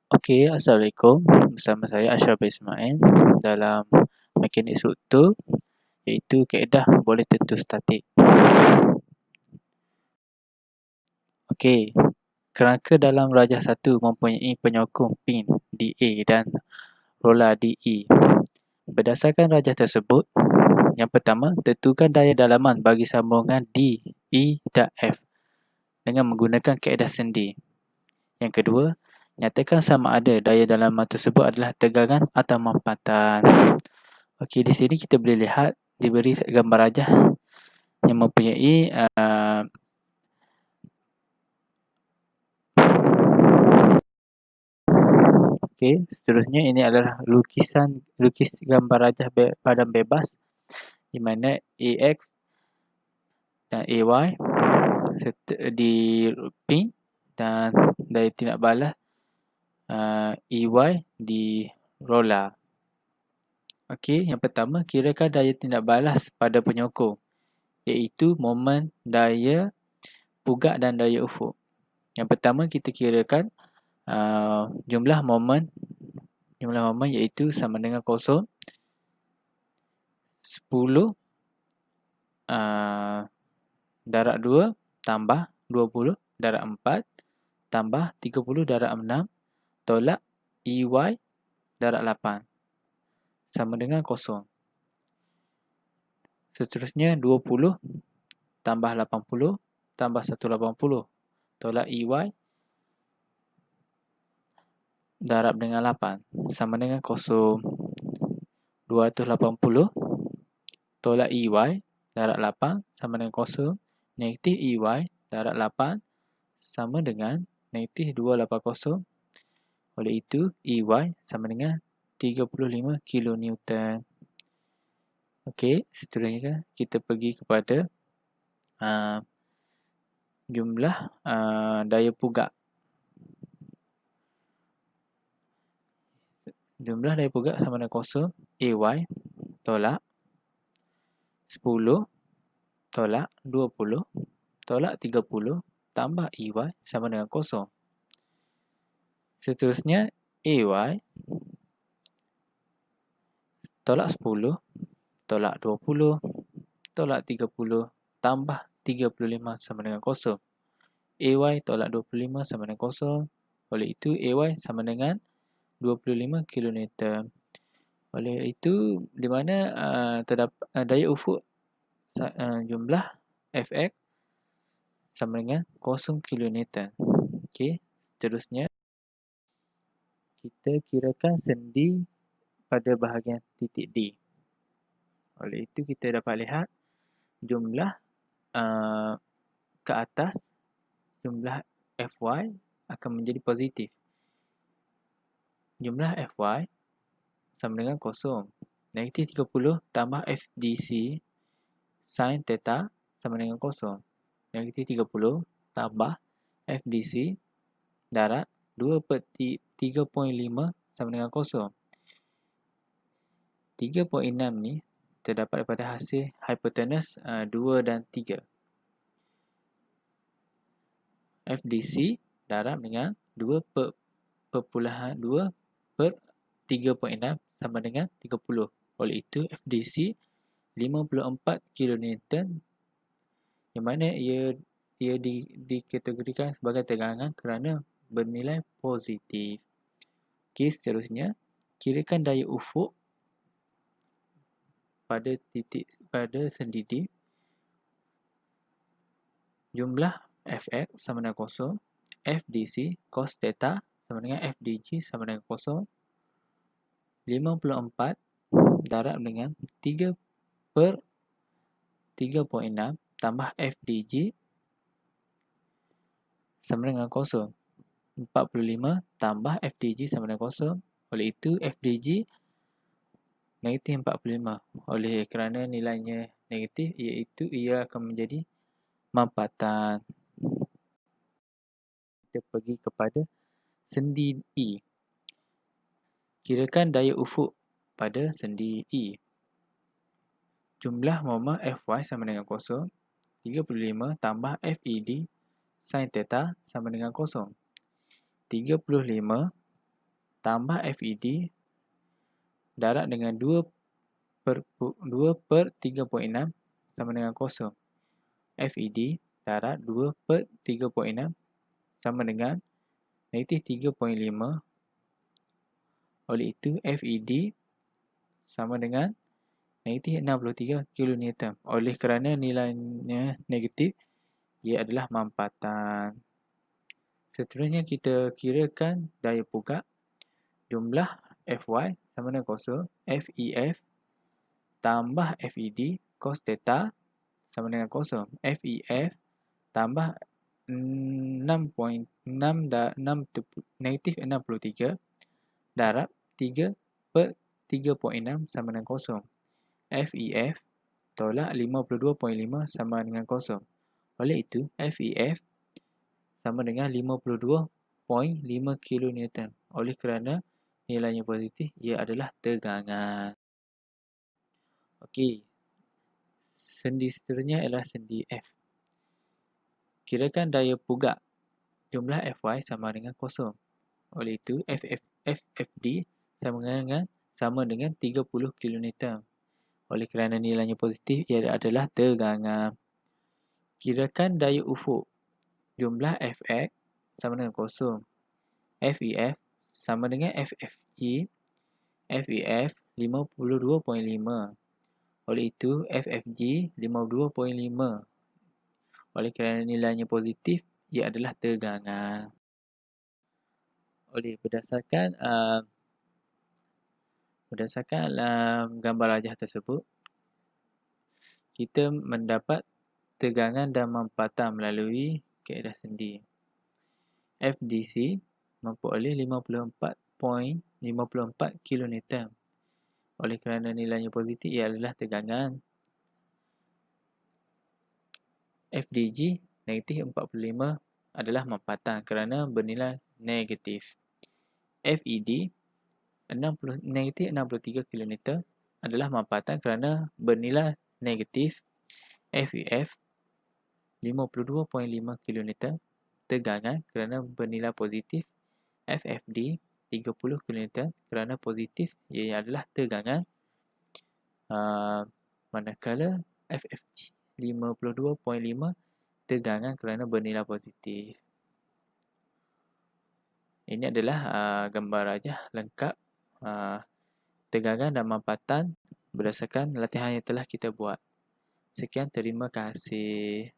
Okey, Assalamualaikum. Bersama saya Ashraf Ismail dalam mekanik struktur iaitu kaedah boleh tentu statik. Okey, kerangka dalam rajah 1 mempunyai penyokong pin DA dan rola DE. Berdasarkan rajah tersebut, yang pertama, tentukan daya dalaman bagi sambungan D, E dan F dengan menggunakan kaedah sendi. Yang kedua, nyatakan sama ada daya dalaman tersebut adalah tegangan atau mampatan. Okey, di sini kita boleh lihat diberi gambar rajah yang mempunyai okey, seterusnya ini adalah lukis gambar rajah padang bebas di mana AX dan AY di pin dan daya tindak balas EY di rola. Okey, yang pertama, kirakan daya tindak balas pada penyokong iaitu momen daya pugak dan daya ufuk. Yang pertama, kita kirakan jumlah momen iaitu sama dengan 0, 10 darab 2 tambah 20 darab 4 tambah 30 darab 6 tolak EY darab 8 sama dengan 0. Seterusnya 20 tambah 80 tambah 180 tolak EY darab dengan 8 sama dengan 0. 280 tolak EY darab 8 sama dengan 0. Negatif EY darab 8 sama dengan negatif 280. Oleh itu, EY sama dengan 35 kN. Okey, seterusnya kita pergi kepada jumlah daya pugak. Jumlah daya pugak sama dengan 0 AY tolak 10 tolak 20 tolak 30 tambah EY sama dengan 0. Seterusnya AY tolak 10 tolak 20 tolak 30 tambah 35 sama dengan 0. AY tolak 25 sama dengan 0. Oleh itu AY sama dengan 25 kN. Oleh itu di mana terdapat daya ufuk jumlah Fx sama dengan 0 kN. Okey, seterusnya kita kirakan sendi pada bahagian titik D. Oleh itu kita dapat lihat jumlah ke atas jumlah Fy akan menjadi positif. Jumlah Fy sama dengan 0. Negatif 30 tambah FDC sin theta sama dengan 0. Negatif 30 tambah FDC darab 2/3.5 sama dengan 0. 3.6 ni terdapat pada hasil hipotenus 2 dan 3. FDC darab dengan 2/2/3.6 sama dengan 30. Oleh itu FDC 54 kN yang mana ia dikategorikan sebagai tegangan kerana bernilai positif. Okey, seterusnya kirakan daya ufuk pada sendi D. Jumlah Fx sama dengan 0. FDC cos theta sama dengan FDG sama dengan 0. 54 darab dengan 3/3.6 tambah FDG sama dengan 0. 45 tambah FDG sama dengan 0. Oleh itu FDG negatif 45. Oleh kerana nilainya negatif, iaitu ia akan menjadi mampatan. Kita pergi kepada sendi E. Kirakan daya ufuk pada sendi E. Jumlah momen Fy sama dengan 0. 35 tambah FED sin theta sama dengan 0. 35 tambah FED darab dengan 2 per 3.6 sama dengan kosong. FED darab 2 per 3.6 sama dengan negatif 3.5. Oleh itu, FED sama dengan negatif 63 kN. Oleh kerana nilainya negatif, ia adalah mampatan. Seterusnya kita kirakan daya pugak. Jumlah Fy sama dengan kosong. FEF tambah FED cos theta sama dengan kosong. FEF tambah 6.6 negatif 63 darab 3 per 3.6 sama dengan kosong. FEF tolak 52.5 sama dengan kosong. Oleh itu, FEF sama dengan 52.5 kN. Oleh kerana nilainya positif, ia adalah tegangan. Okey. Sendi seterusnya ialah sendi F. Kirakan daya pugak. Jumlah Fy sama dengan kosong. Oleh itu, FFD sama dengan 30 kN. Oleh kerana nilainya positif, ia adalah tegangan. Kirakan daya ufuk. Jumlah Fx sama dengan kosong. FEF sama dengan FFG. FEF 52.5. Oleh itu, FFG 52.5. Oleh kerana nilainya positif, ia adalah tegangan. Oleh berdasarkan gambar rajah tersebut, kita mendapat tegangan dan mampatan melalui kaedah sendi. FDC memperoleh 54.54 kN. Oleh kerana nilainya positif, ia adalah tegangan. FDG negatif 45 adalah mampatan kerana bernilai negatif. FED negatif 63 kN adalah mampatan kerana bernilai negatif. FEF 52.5 kN tegangan kerana bernilai positif. FFD 30 kN kerana positif, ia adalah tegangan. Manakala FFG 52.5 tegangan kerana bernilai positif. Ini adalah gambar rajah lengkap tegangan dan mampatan berdasarkan latihan yang telah kita buat. Sekian, terima kasih.